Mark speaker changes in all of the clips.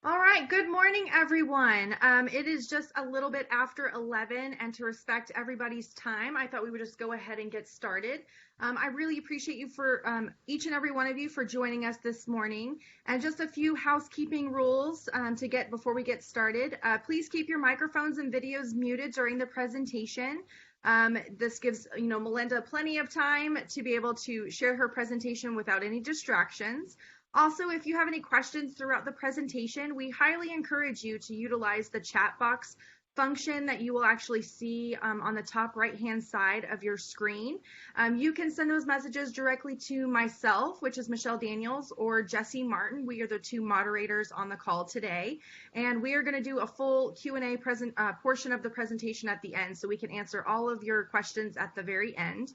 Speaker 1: All right, good morning, everyone. It is just a little bit after 11, and to respect everybody's time, I thought we would just go ahead and get started. I really appreciate you for each and every one of you for joining us this morning. And just a few housekeeping rules to get before we get started. Please keep your microphones and videos muted during the presentation. This gives Melinda plenty of time to be able to share her presentation without any distractions. Also, if you have any questions throughout the presentation, we highly encourage you to utilize the chat box function that you will actually see on the top right-hand side of your screen. You can send those messages directly to myself, which is Michelle Daniels, or Jesse Martin. We are the two moderators on the call today, and we are going to do a full Q&A portion of the presentation at the end, so we can answer all of your questions at the very end.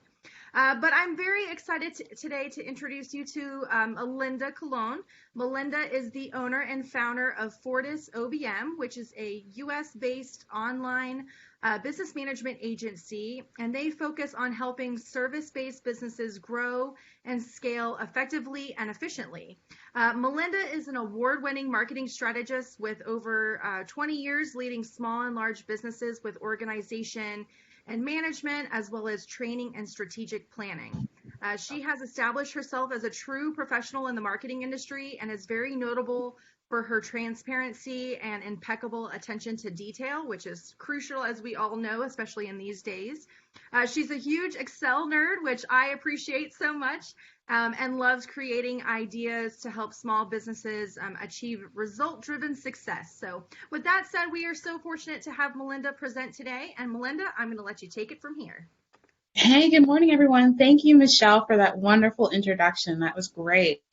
Speaker 1: But I'm very excited today to introduce you to Melinda Colon. Melinda is the owner and founder of Fortis OBM, which is a US-based online business management agency, and they focus on helping service-based businesses grow and scale effectively and efficiently. Melinda is an award-winning marketing strategist with over 20 years leading small and large businesses with organization and management, as well as training and strategic planning. She has established herself as a true professional in the marketing industry and is very notable for her transparency and impeccable attention to detail, which is crucial, as we all know, especially in these days. She's a huge Excel nerd, which I appreciate so much, and loves creating ideas to help small businesses achieve result-driven success. So with that said, we are so fortunate to have Melinda present today. And Melinda, I'm going to let you take it from here.
Speaker 2: Hey, good morning, everyone. Thank you, Michelle, for that wonderful introduction. That was great.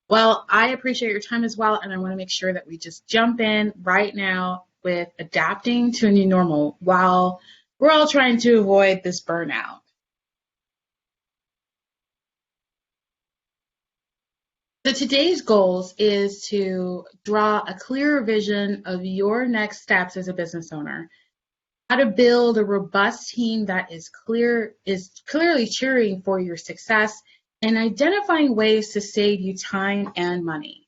Speaker 2: Well, I appreciate your time as well, and I want to make sure that we just jump in right now with adapting to a new normal while we're all trying to avoid this burnout. So today's goals is to draw a clearer vision of your next steps as a business owner, how to build a robust team that is clearly cheering for your success, and identifying ways to save you time and money.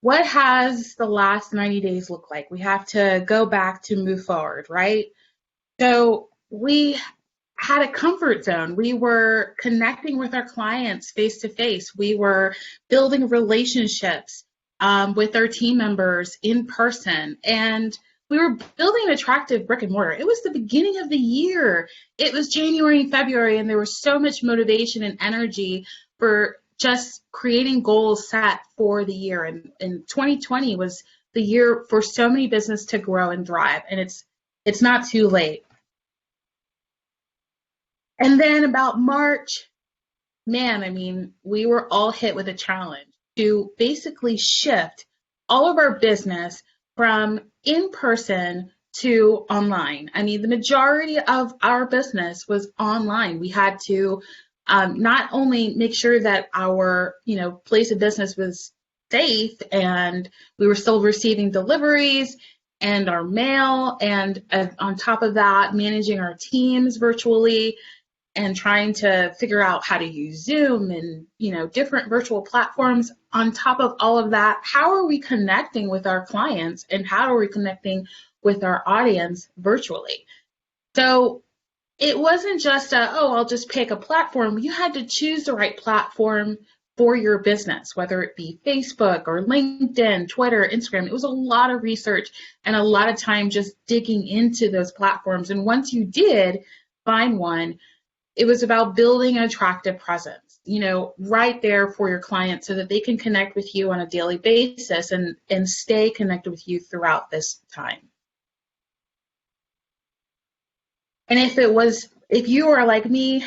Speaker 2: What has the last 90 days looked like? We have to go back to move forward, right? So we had a comfort zone. We were connecting with our clients face to face. We were building relationships with our team members in person, and we were building an attractive brick and mortar. It was the beginning of the year. It was January and February, and there was so much motivation and energy for just creating goals set for the year. And 2020 was the year for so many businesses to grow and thrive, and it's not too late. And then about March, we were all hit with a challenge to basically shift all of our business from in-person to online. The majority of our business was online. We had to not only make sure that our place of business was safe and we were still receiving deliveries and our mail, and on top of that, managing our teams virtually and trying to figure out how to use Zoom and different virtual platforms. On top of all of that, how are we connecting with our clients and how are we connecting with our audience virtually? So it wasn't just I'll just pick a platform. You had to choose the right platform for your business, whether it be Facebook or LinkedIn, Twitter, Instagram. It was a lot of research and a lot of time just digging into those platforms. And once you did find one, it was about building an attractive presence, right there for your clients so that they can connect with you on a daily basis and stay connected with you throughout this time. And if you are like me,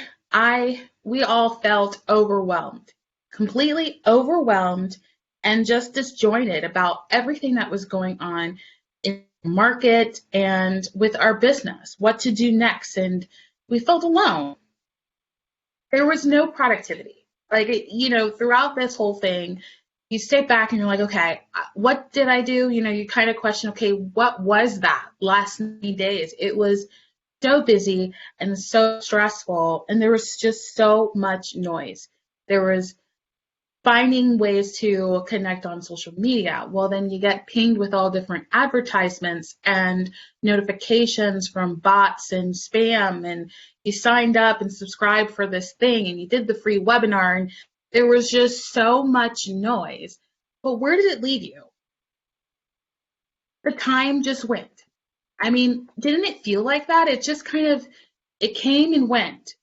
Speaker 2: we all felt overwhelmed, completely overwhelmed and just disjointed about everything that was going on in the market and with our business, what to do next. And we felt alone. There was no productivity. Throughout this whole thing, you step back and you're like, okay, what did I do? You kind of question, okay, what was that last 90 days? It was so busy and so stressful, and there was just so much noise. There was finding ways to connect on social media. Well, then you get pinged with all different advertisements and notifications from bots and spam, and you signed up and subscribed for this thing and you did the free webinar, and there was just so much noise. But where did it leave you? The time just went. I mean, didn't it feel like that? It just kind of, it came and went.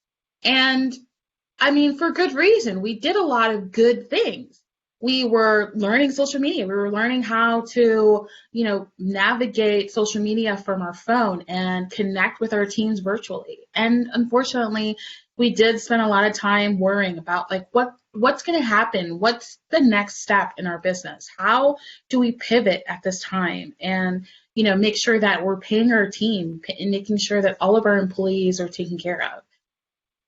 Speaker 2: And I mean, for good reason. We did a lot of good things. We were learning social media. We were learning how to, navigate social media from our phone and connect with our teams virtually. And unfortunately, we did spend a lot of time worrying about like what's going to happen? What's the next step in our business? How do we pivot at this time? And, make sure that we're paying our team and making sure that all of our employees are taken care of.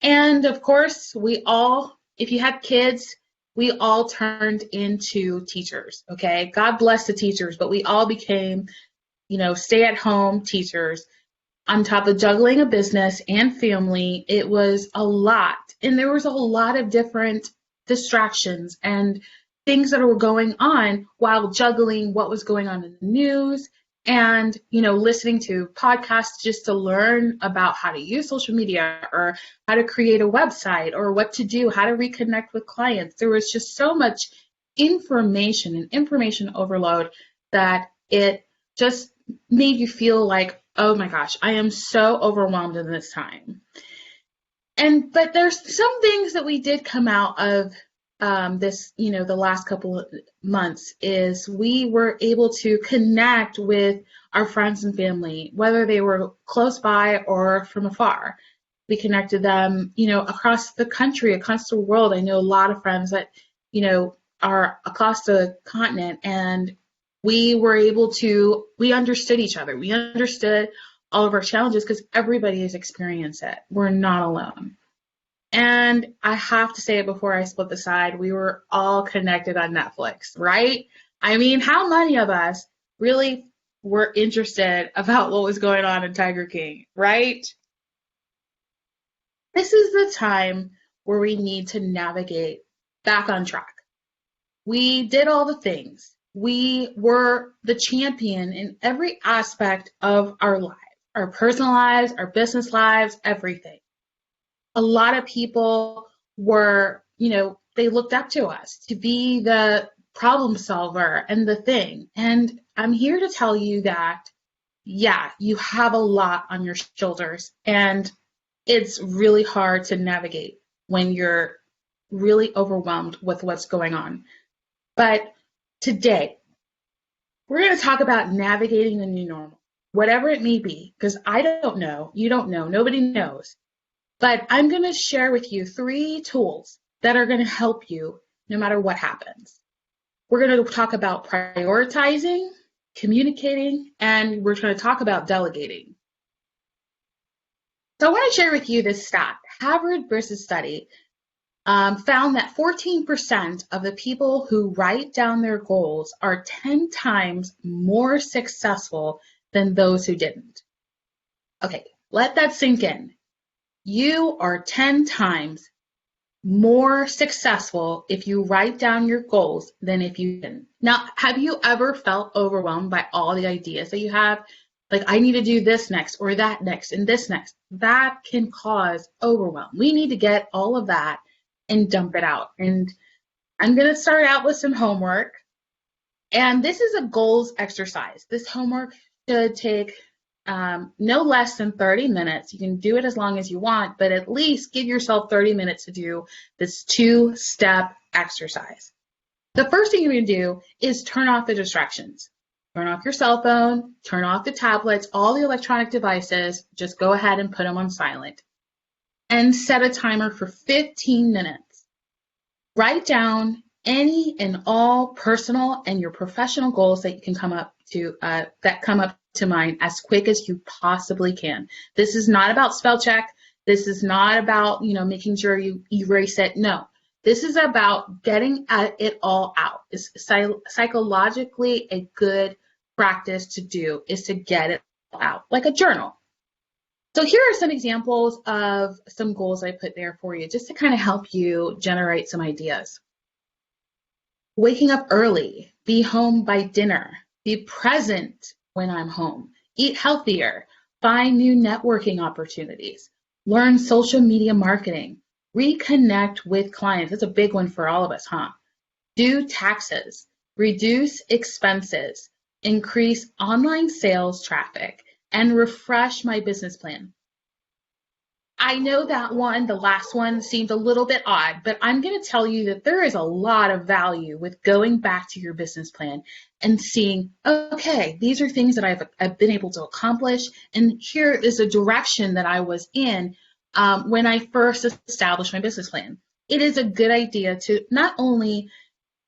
Speaker 2: And of course, if you had kids, we all turned into teachers, okay? God bless the teachers, but we all became, stay-at-home teachers. On top of juggling a business and family, it was a lot. And there was a lot of different distractions and things that were going on while juggling what was going on in the news and, listening to podcasts just to learn about how to use social media or how to create a website or what to do, how to reconnect with clients. There was just so much information and information overload that it just made you feel like, oh my gosh, I am so overwhelmed in this time. But there's some things that we did come out of this, the last couple of months is we were able to connect with our friends and family, whether they were close by or from afar. We connected them, across the country, across the world. I know a lot of friends that, are across the continent, and we understood each other. We understood all of our challenges because everybody has experienced it. We're not alone. And I have to say it before I split the side, we were all connected on Netflix, right? I mean, how many of us really were interested about what was going on in Tiger King, right? This is the time where we need to navigate back on track. We did all the things. We were the champion in every aspect of our life, our personal lives, our business lives, everything. A lot of people were, they looked up to us to be the problem solver and the thing. And I'm here to tell you that, yeah, you have a lot on your shoulders, and it's really hard to navigate when you're really overwhelmed with what's going on. But today, we're going to talk about navigating the new normal, whatever it may be, because I don't know, you don't know, nobody knows. But I'm going to share with you 3 tools that are going to help you no matter what happens. We're going to talk about prioritizing, communicating, and we're going to talk about delegating. So I want to share with you this stat. Harvard Business Study found that 14% of the people who write down their goals are 10 times more successful than those who didn't. Okay, let that sink in. You are 10 times more successful if you write down your goals than if you didn't. Now, have you ever felt overwhelmed by all the ideas that you have? Like, I need to do this next or that next and this next. That can cause overwhelm. We need to get all of that and dump it out. And I'm going to start out with some homework. And this is a goals exercise. This homework should take no less than 30 minutes. You can do it as long as you want, but at least give yourself 30 minutes to do this 2-step exercise. The first thing you're going to do is turn off the distractions. Turn off your cell phone, turn off the tablets, all the electronic devices. Just go ahead and put them on silent. And set a timer for 15 minutes. Write down any and all personal and your professional goals that you can come up to mind as quick as you possibly can. This is not about spell check. This is not about, making sure you erase it. No, this is about getting it all out. It's psychologically a good practice to do is to get it out, like a journal. So here are some examples of some goals I put there for you, just to kind of help you generate some ideas. Waking up early, be home by dinner, be present when I'm home, eat healthier, find new networking opportunities, learn social media marketing, reconnect with clients. That's a big one for all of us, huh? Do taxes, reduce expenses, increase online sales traffic, and refresh my business plan. I know that one, the last one, seemed a little bit odd, but I'm going to tell you that there is a lot of value with going back to your business plan and seeing, okay, these are things that I've been able to accomplish, and here is a direction that I was in when I first established my business plan. It is a good idea to not only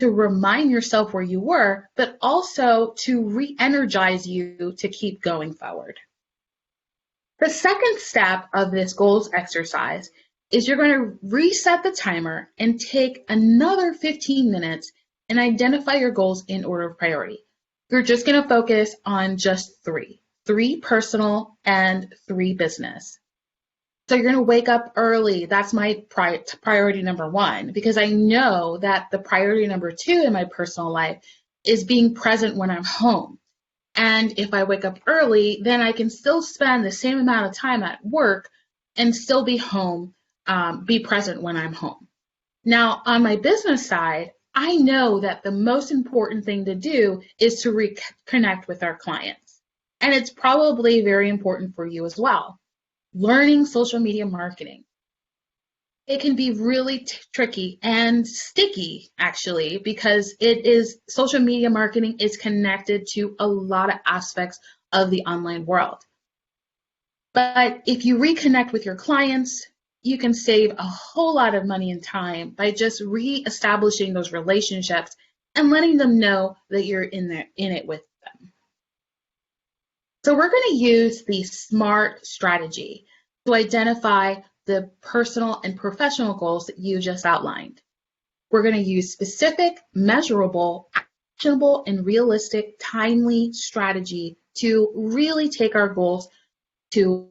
Speaker 2: to remind yourself where you were, but also to re-energize you to keep going forward. The second step of this goals exercise is you're going to reset the timer and take another 15 minutes and identify your goals in order of priority. You're just going to focus on just three personal and 3 business. So you're going to wake up early. That's my priority number 1, because I know that the priority number 2 in my personal life is being present when I'm home. And if I wake up early, then I can still spend the same amount of time at work and still be home, be present when I'm home. Now, on my business side, I know that the most important thing to do is to reconnect with our clients. And it's probably very important for you as well. Learning social media marketing. It can be really tricky and sticky, actually, because social media marketing is connected to a lot of aspects of the online world. But if you reconnect with your clients, you can save a whole lot of money and time by just reestablishing those relationships and letting them know that you're in it with them. So we're going to use the SMART strategy to identify the personal and professional goals that you just outlined. We're going to use specific, measurable, actionable, and realistic, timely strategy to really take our goals to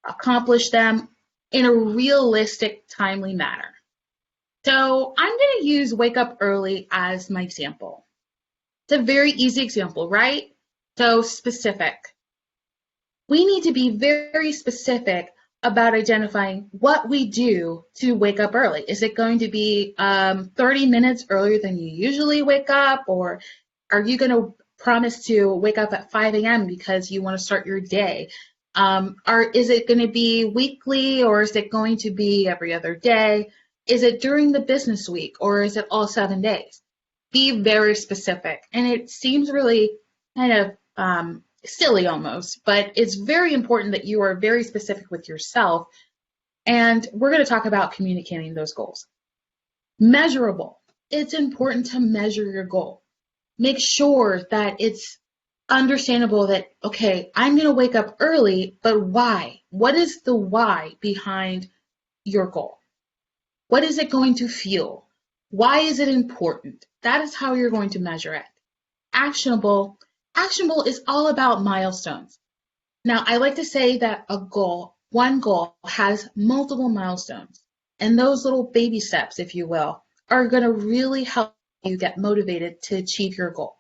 Speaker 2: accomplish them in a realistic, timely manner. So I'm going to use wake up early as my example. It's a very easy example, right? So specific. We need to be very specific about identifying what we do to wake up early. Is it going to be 30 minutes earlier than you usually wake up? Or are you going to promise to wake up at 5 a.m. because you want to start your day? Is it going to be weekly, or is it going to be every other day? Is it during the business week, or is it all 7 days? Be very specific. And it seems really kind of silly almost, but it's very important that you are very specific with yourself. And we're going to talk about communicating those goals. Measurable. It's important to measure your goal. Make sure that it's understandable that, okay, I'm going to wake up early, but why? What is the why behind your goal? What is it going to fuel? Why is it important? That is how you're going to measure it. Actionable. Actionable is all about milestones. Now, I like to say that one goal has multiple milestones, and those little baby steps, if you will, are going to really help you get motivated to achieve your goal.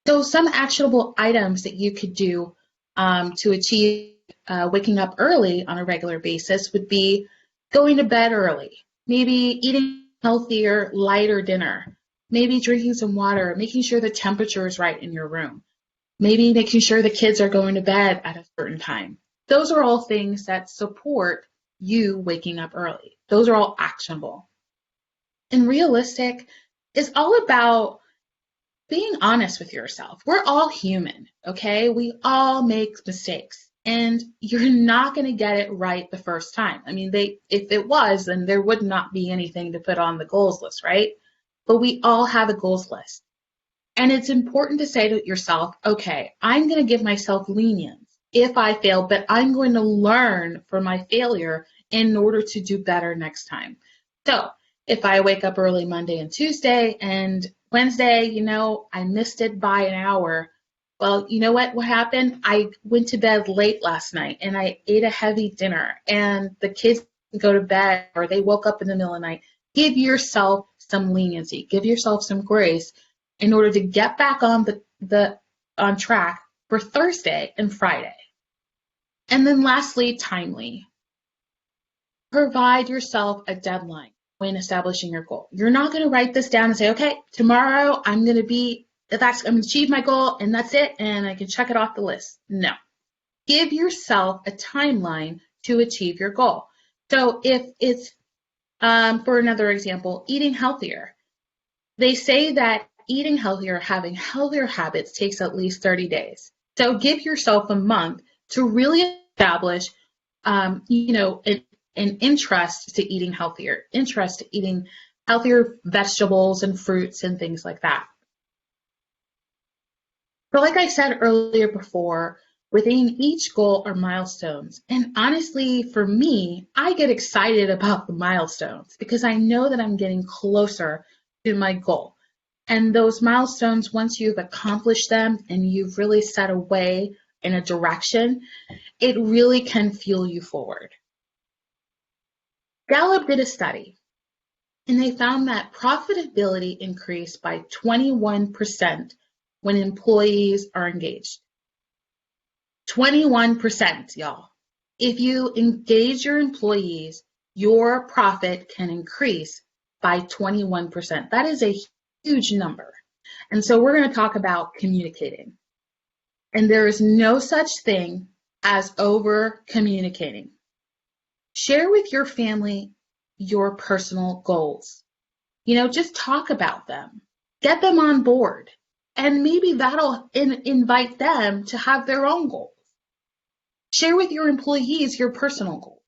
Speaker 2: So some actionable items that you could do to achieve waking up early on a regular basis would be going to bed early, maybe eating healthier, lighter dinner, maybe drinking some water, making sure the temperature is right in your room, maybe making sure the kids are going to bed at a certain time. Those are all things that support you waking up early. Those are all actionable. And realistic is all about being honest with yourself. We're all human, okay? We all make mistakes, and you're not going to get it right the first time. I mean, if it was, then there would not be anything to put on the goals list, right? But we all have a goals list. And it's important to say to yourself, okay, I'm going to give myself lenience if I fail, but I'm going to learn from my failure in order to do better next time. So if I wake up early Monday and Tuesday and Wednesday, I missed it by an hour, well, you know what happened? I went to bed late last night and I ate a heavy dinner, and the kids go to bed or they woke up in the middle of the night. Give yourself some leniency, give yourself some grace in order to get back on on track for Thursday and Friday. And then lastly, timely. Provide yourself a deadline when establishing your goal. You're not going to write this down and say, okay, tomorrow I'm going to achieve my goal and that's it, and I can check it off the list. No. Give yourself a timeline to achieve your goal. So if it's, for another example, eating healthier, they say that eating healthier, having healthier habits takes at least 30 days. So give yourself a month to really establish, an interest to eating healthier, interest to eating healthier vegetables and fruits and things like that. But like I said earlier before, within each goal are milestones. And honestly, for me, I get excited about the milestones because I know that I'm getting closer to my goal. And those milestones, once you've accomplished them and you've really set a way in a direction, it really can fuel you forward. Gallup did a study, and they found that profitability increased by 21% when employees are engaged. 21%, y'all. If you engage your employees, your profit can increase by 21%. That is a huge number. And so we're going to talk about communicating. And there is no such thing as over communicating. Share with your family your personal goals. Just talk about them. Get them on board. And maybe that'll invite them to have their own goals. Share with your employees your personal goals.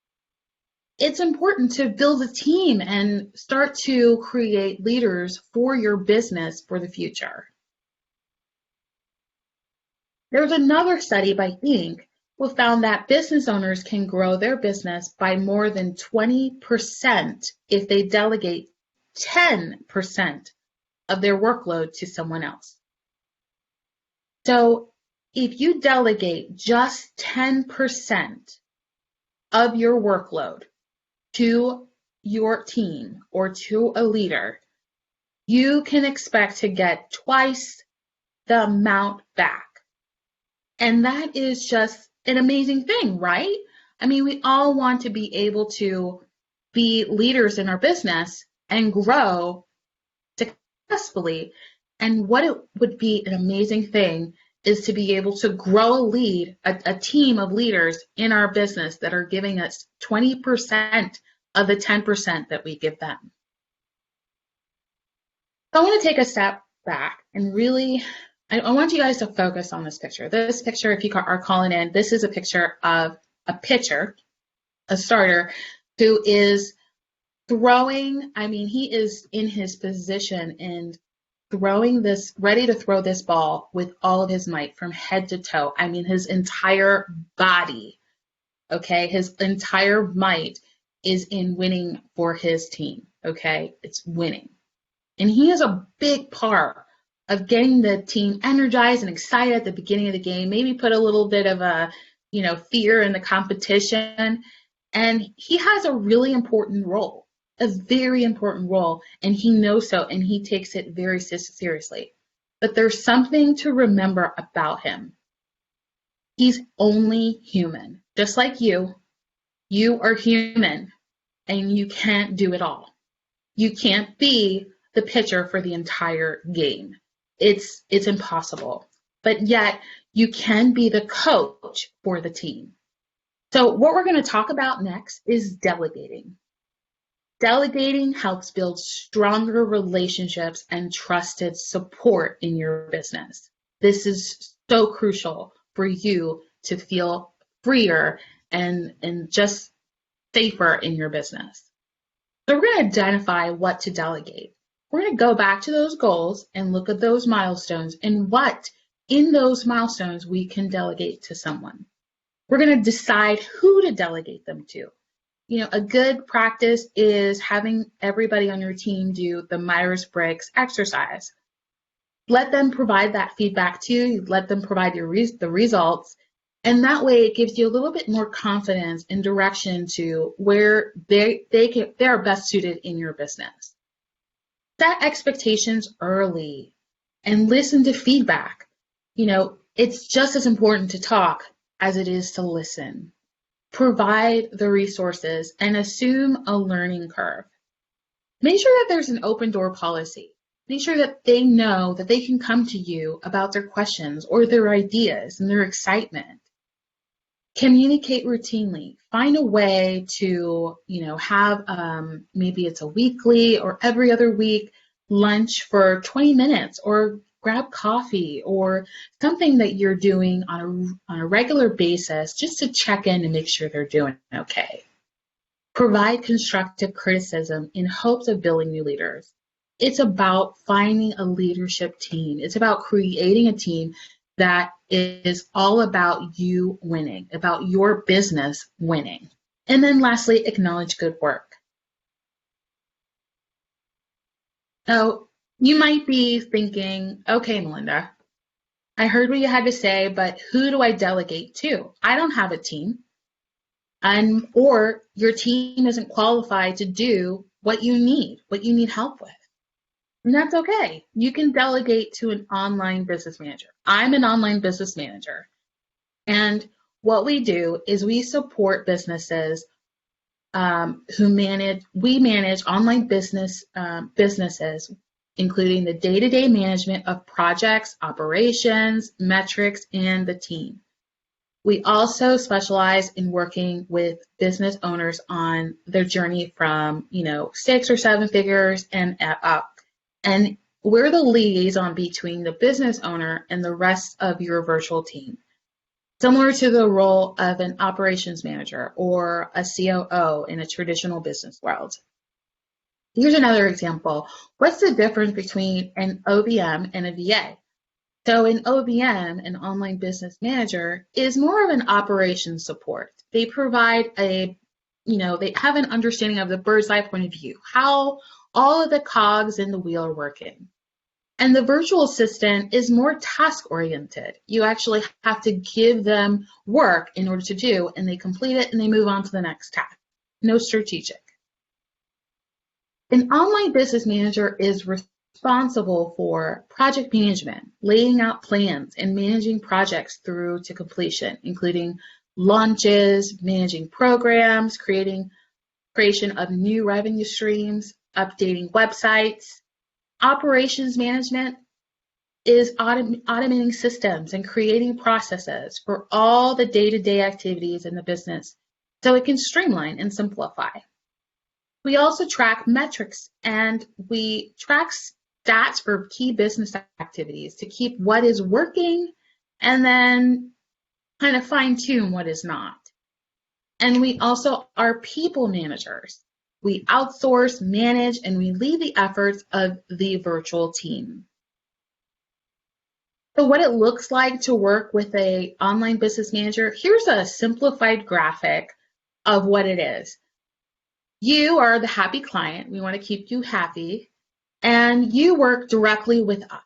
Speaker 2: It's important to build a team and start to create leaders for your business for the future. There's another study by Inc. who found that business owners can grow their business by more than 20% if they delegate 10% of their workload to someone else. So if you delegate just 10% of your workload to your team or to a leader, you can expect to get twice the amount back. And that is just an amazing thing, right? I mean, we all want to be able to be leaders in our business and grow successfully. And what it would be an amazing thing is to be able to grow a team of leaders in our business that are giving us 20% of the 10% that we give them. So I want to take a step back and really, I want you guys to focus on this picture. This picture, if you are calling in, this is a picture of a pitcher, a starter, who is throwing, he is in his position and throwing this, ready to throw this ball with all of his might from head to toe. His entire body, okay? His entire might is in winning for his team, okay? It's winning. And he is a big part of getting the team energized and excited at the beginning of the game, maybe put a little bit of a, fear in the competition. And he has a really important role, a very important role, and he knows so, and he takes it very seriously. But there's something to remember about him. He's only human. Just like you are human, and you can't do it all. You can't be the pitcher for the entire game. It's impossible. But yet, you can be the coach for the team. So what we're going to talk about next is delegating. Delegating helps build stronger relationships and trusted support in your business. This is so crucial for you to feel freer and just safer in your business. So we're going to identify what to delegate. We're going to go back to those goals and look at those milestones and what in those milestones we can delegate to someone. We're going to decide who to delegate them to. A good practice is having everybody on your team do the Myers-Briggs exercise. Let them provide that feedback to you. Let them provide the results. And that way it gives you a little bit more confidence and direction to where they are best suited in your business. Set expectations early and listen to feedback. It's just as important to talk as it is to listen. Provide the resources and assume a learning curve. Make sure that there's an open door policy. Make sure that they know that they can come to you about their questions or their ideas and their excitement. Communicate routinely. Find a way to, have maybe it's a weekly or every other week lunch for 20 minutes, or grab coffee or something that you're doing on a regular basis just to check in and make sure they're doing okay. Provide constructive criticism in hopes of building new leaders. It's about finding a leadership team. It's about creating a team that is all about you winning, about your business winning. And then lastly, acknowledge good work. So you might be thinking, okay, Melinda, I heard what you had to say, but who do I delegate to? I don't have a team. Or your team isn't qualified to do what you need help with. And that's okay. You can delegate to an online business manager. I'm an online business manager. And what we do is we support businesses we manage online businesses, including the day-to-day management of projects, operations, metrics, and the team. We also specialize in working with business owners on their journey from, 6 or 7 figures and up. And we're the liaison between the business owner and the rest of your virtual team, similar to the role of an operations manager or a COO in a traditional business world. Here's another example. What's the difference between an OBM and a VA? So an OBM, an online business manager, is more of an operations support. They provide they have an understanding of the bird's eye point of view, how all of the cogs in the wheel are working. And the virtual assistant is more task-oriented. You actually have to give them work in order to do, and they complete it and they move on to the next task. No strategic. An online business manager is responsible for project management, laying out plans, and managing projects through to completion, including launches, managing programs, creation of new revenue streams, updating websites. Operations management is automating systems and creating processes for all the day-to-day activities in the business so it can streamline and simplify. We also track metrics, and we track stats for key business activities to keep what is working and then kind of fine-tune what is not. And we also are people managers. We outsource, manage, and we lead the efforts of the virtual team. So what it looks like to work with an online business manager, here's a simplified graphic of what it is. You are the happy client. We want to keep you happy. And you work directly with us.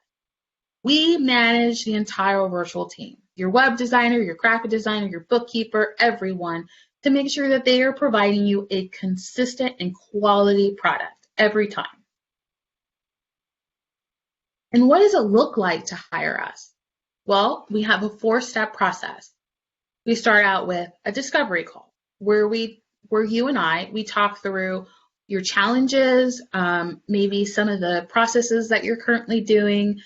Speaker 2: We manage the entire virtual team. Your web designer, your graphic designer, your bookkeeper, everyone, to make sure that they are providing you a consistent and quality product every time. And what does it look like to hire us? Well, we have a 4-step process. We start out with a discovery call where you and I talk through your challenges, maybe some of the processes that you're currently doing,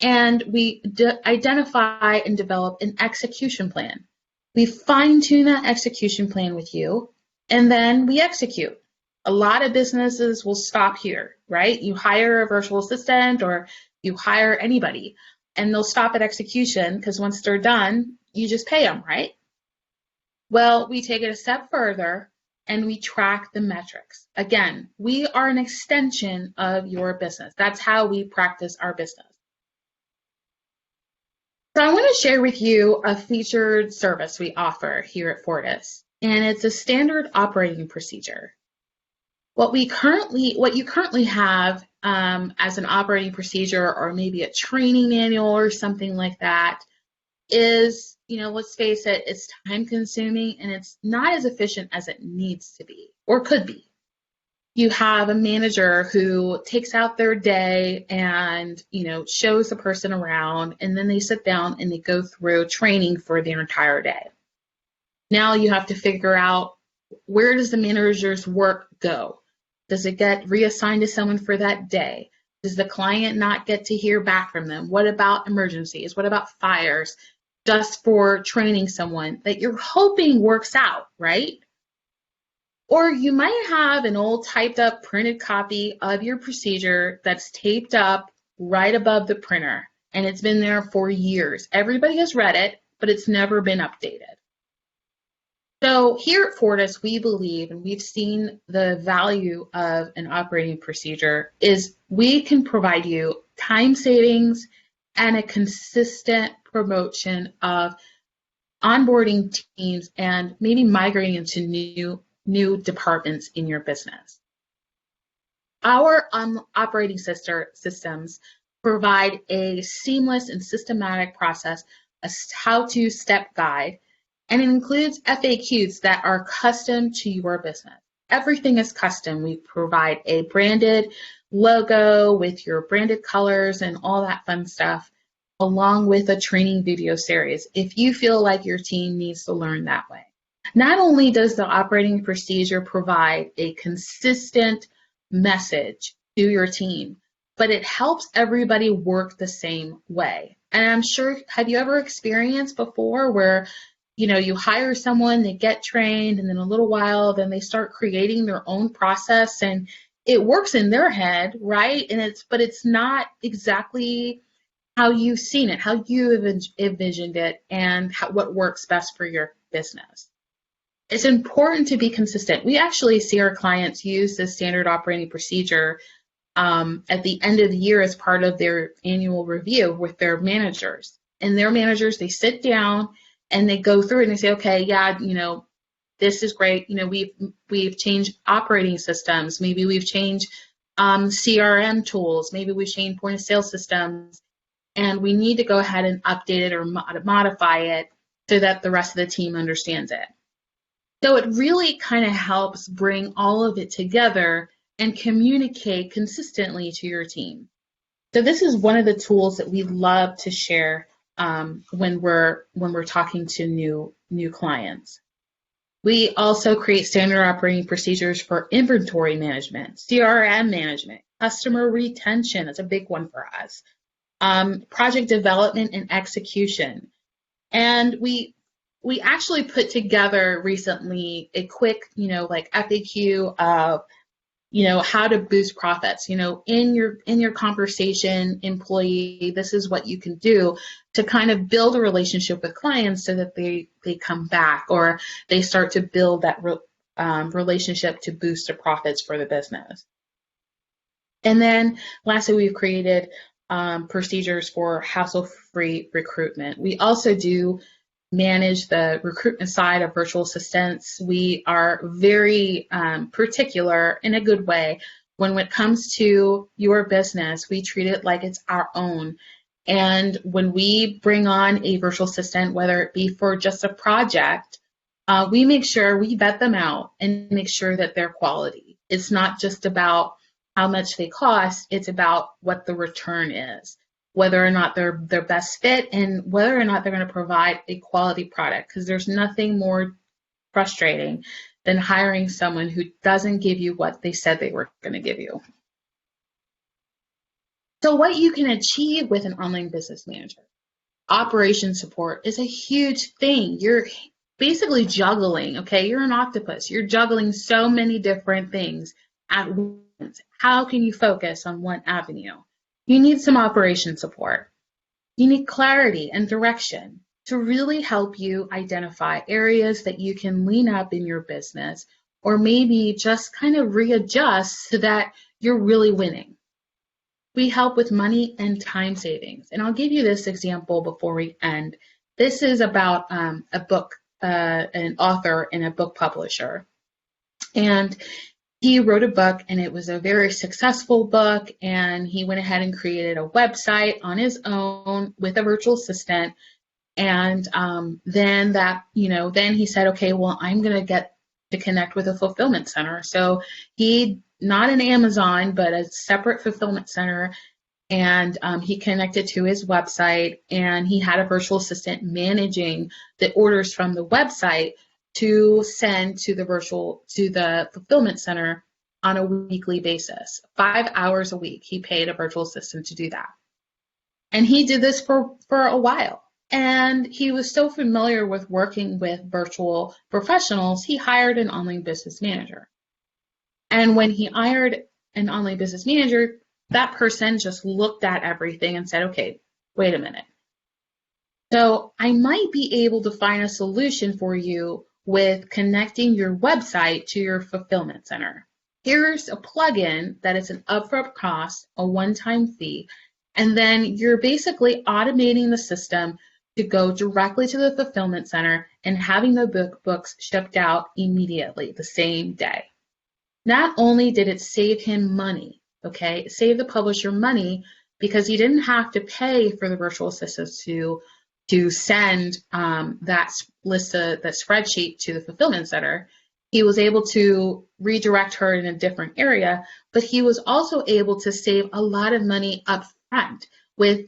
Speaker 2: and we identify and develop an execution plan. We fine-tune that execution plan with you, and then we execute. A lot of businesses will stop here, right? You hire a virtual assistant or you hire anybody, and they'll stop at execution because once they're done, you just pay them, right? Well, we take it a step further and we track the metrics. Again, we are an extension of your business. That's how we practice our business. So I want to share with you a featured service we offer here at Fortis, and it's a standard operating procedure. What you currently have as an operating procedure, or maybe a training manual or something like that, is, let's face it, it's time consuming and it's not as efficient as it needs to be or could be. you have a manager who takes out their day and, shows the person around, and then they sit down and they go through training for their entire day. Now you have to figure out, where does the manager's work go? Does it get reassigned to someone for that day? Does the client not get to hear back from them? What about emergencies? What about fires? Just for training someone that you're hoping works out, right? Or you might have an old typed up printed copy of your procedure that's taped up right above the printer, and it's been there for years. Everybody has read it, but it's never been updated. So here at Fortis, we believe, and we've seen the value of an operating procedure, is we can provide you time savings and a consistent promotion of onboarding teams and maybe migrating into new departments in your business. Our operating systems provide a seamless and systematic process, a how-to step guide, and it includes FAQs that are custom to your business. Everything is custom. We provide a branded logo with your branded colors and all that fun stuff, along with a training video series if you feel like your team needs to learn that way. Not only does the operating procedure provide a consistent message to your team, but it helps everybody work the same way. And I'm sure, have you ever experienced before where you hire someone, they get trained, and then a little while, then they start creating their own process, and it works in their head, right? But it's not exactly how you've seen it, how you envisioned it, and what works best for your business. It's important to be consistent. We actually see our clients use the standard operating procedure at the end of the year as part of their annual review with their managers. And their managers, they sit down and they go through it and they say, okay, yeah, this is great. We've changed operating systems. Maybe we've changed CRM tools. Maybe we've changed point of sale systems. And we need to go ahead and update it or modify it so that the rest of the team understands it. So it really kind of helps bring all of it together and communicate consistently to your team. So this is one of the tools that we love to share when we're talking to new clients. We also create standard operating procedures for inventory management, CRM management, customer retention. That's a big one for us. Project development and execution. And we actually put together recently a quick, FAQ of, how to boost profits. In your conversation, employee, this is what you can do to kind of build a relationship with clients so that they come back, or they start to build that relationship to boost the profits for the business. And then lastly, we've created procedures for hassle-free recruitment. We also do manage the recruitment side of virtual assistants. We are very particular in a good way. When it comes to your business, we treat it like it's our own. And when we bring on a virtual assistant, whether it be for just a project, we make sure we vet them out and make sure that they're quality. It's not just about how much they cost, it's about what the return is, whether or not they're their best fit and whether or not they're going to provide a quality product, because there's nothing more frustrating than hiring someone who doesn't give you what they said they were going to give you. So what you can achieve with an online business manager, operation support is a huge thing. You're basically juggling, okay? You're an octopus. You're juggling so many different things at once. How can you focus on one avenue? You need some operation support. You need clarity and direction to really help you identify areas that you can lean up in your business, or maybe just kind of readjust so that you're really winning. We help with money and time savings. And I'll give you this example before we end. This is about a book, an author and a book publisher. And he wrote a book, and it was a very successful book, and he went ahead and created a website on his own with a virtual assistant. And then he said, okay, well, I'm going to get to connect with a fulfillment center. So he not an Amazon, but a separate fulfillment center. And he connected to his website, and he had a virtual assistant managing the orders from the website to send to the fulfillment center on a weekly basis. 5 hours a week, he paid a virtual assistant to do that. And he did this for a while. And he was so familiar with working with virtual professionals, he hired an online business manager. And when he hired an online business manager, that person just looked at everything and said, okay, wait a minute. So I might be able to find a solution for you with connecting your website to your fulfillment center. Here's a plugin that is an upfront cost, a one-time fee, and then you're basically automating the system to go directly to the fulfillment center and having the books shipped out immediately, the same day. Not only did it save him money, okay, it saved the publisher money because he didn't have to pay for the virtual assistants to send that spreadsheet to the fulfillment center. He was able to redirect her in a different area, but he was also able to save a lot of money up front with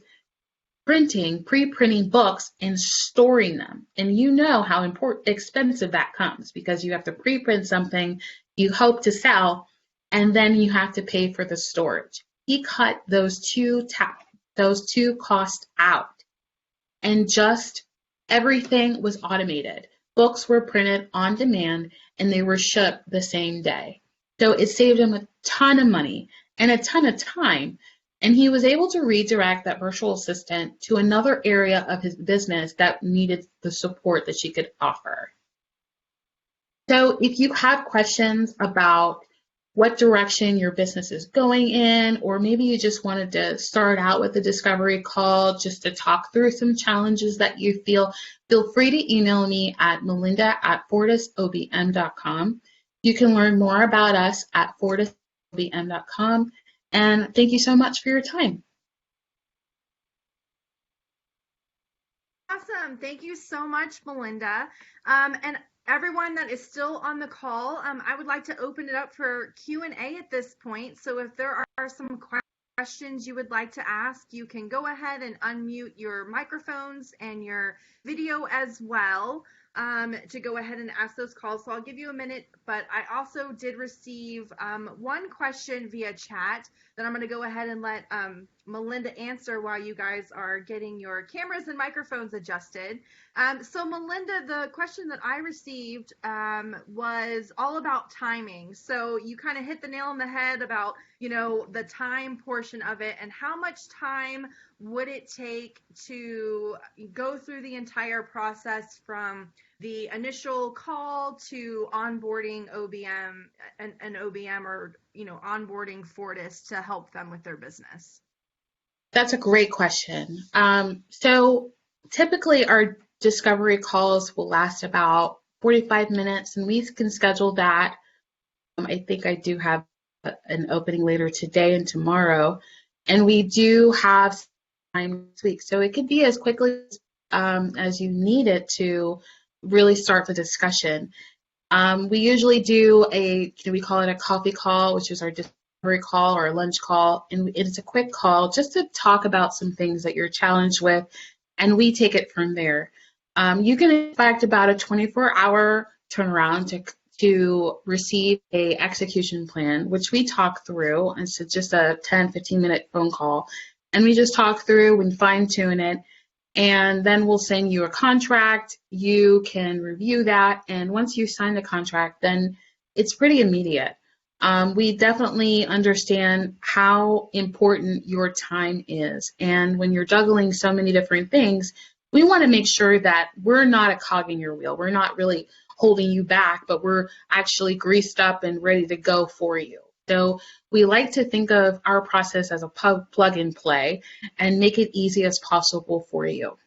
Speaker 2: pre-printing books and storing them. And you know how expensive that comes because you have to pre-print something you hope to sell, and then you have to pay for the storage. He cut those two costs out, and just everything was automated. Books were printed on demand, and they were shipped the same day. So it saved him a ton of money and a ton of time, and he was able to redirect that virtual assistant to another area of his business that needed the support that she could offer. So if you have questions about what direction your business is going in, or maybe you just wanted to start out with a discovery call just to talk through some challenges that you feel free to email me at melinda@fortisobm.com. You can learn more about us at fortisobm.com. And thank you so much for your time.
Speaker 1: Awesome. Thank you so much, Melinda. And everyone that is still on the call, I would like to open it up for Q&A at this point. So if there are some questions you would like to ask, you can go ahead and unmute your microphones and your video as well to go ahead and ask those calls. So I'll give you a minute, but I also did receive one question via chat that I'm going to go ahead and let Melinda answer while you guys are getting your cameras and microphones adjusted. So Melinda, the question that I received was all about timing. So you kind of hit the nail on the head about, the time portion of it, and how much time would it take to go through the entire process from the initial call to onboarding OBM and OBM, or onboarding Fortis to help them with their business?
Speaker 2: That's a great question. So typically our discovery calls will last about 45 minutes, and we can schedule that. I think I do have an opening later today and tomorrow, and we do have time this week. So it could be as quickly as you need it to really start the discussion. We usually do we call it a coffee call, which is our discovery call or a lunch call, and it's a quick call just to talk about some things that you're challenged with, and we take it from there. You can expect about a 24-hour turnaround to receive a execution plan, which we talk through. It's just a 10-15-minute phone call, and we just talk through and fine-tune it, and then we'll send you a contract. You can review that, and once you sign the contract, then it's pretty immediate. We definitely understand how important your time is, and when you're juggling so many different things, we want to make sure that we're not a cog in your wheel. We're not really holding you back, but we're actually greased up and ready to go for you. So we like to think of our process as a plug and play and make it easy as possible for you.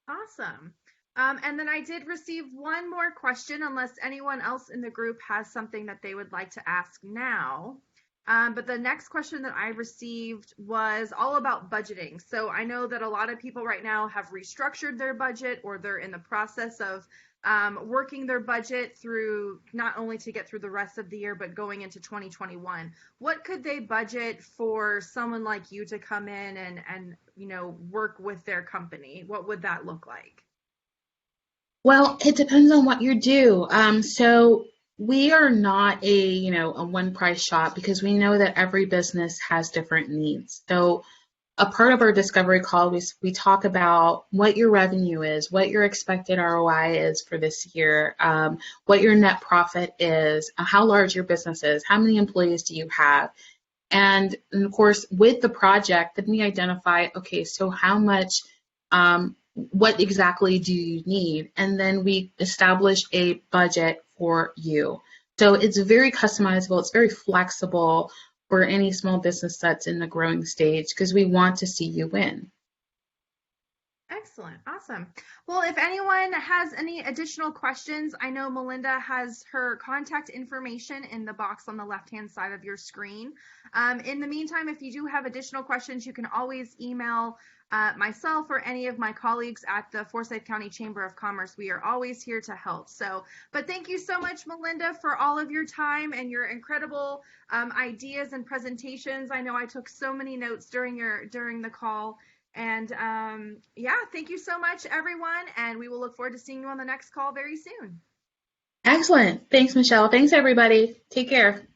Speaker 1: Awesome. And then I did receive one more question, unless anyone else in the group has something that they would like to ask now. But the next question that I received was all about budgeting. So I know that a lot of people right now have restructured their budget, or they're in the process of working their budget through, not only to get through the rest of the year, but going into 2021. What could they budget for someone like you to come in and work with their company? What would that look like?
Speaker 2: Well, it depends on what you do. So we are not a one price shop because we know that every business has different needs. So a part of our discovery call, we talk about what your revenue is, what your expected ROI is for this year, what your net profit is, how large your business is, how many employees do you have, and of course, with the project, then we identify, okay, so how much, what exactly do you need? And then we establish a budget for you. So it's very customizable, it's very flexible for any small business that's in the growing stage because we want to see you win.
Speaker 1: Excellent. Awesome. Well, if anyone has any additional questions, I know Melinda has her contact information in the box on the left-hand side of your screen. In the meantime, if you do have additional questions, you can always email myself or any of my colleagues at the Forsyth County Chamber of Commerce. We are always here to help. But thank you so much, Melinda, for all of your time and your incredible ideas and presentations. I know I took so many notes during the call. And yeah, thank you so much, everyone. And we will look forward to seeing you on the next call very soon.
Speaker 2: Excellent. Thanks, Michelle. Thanks, everybody. Take care.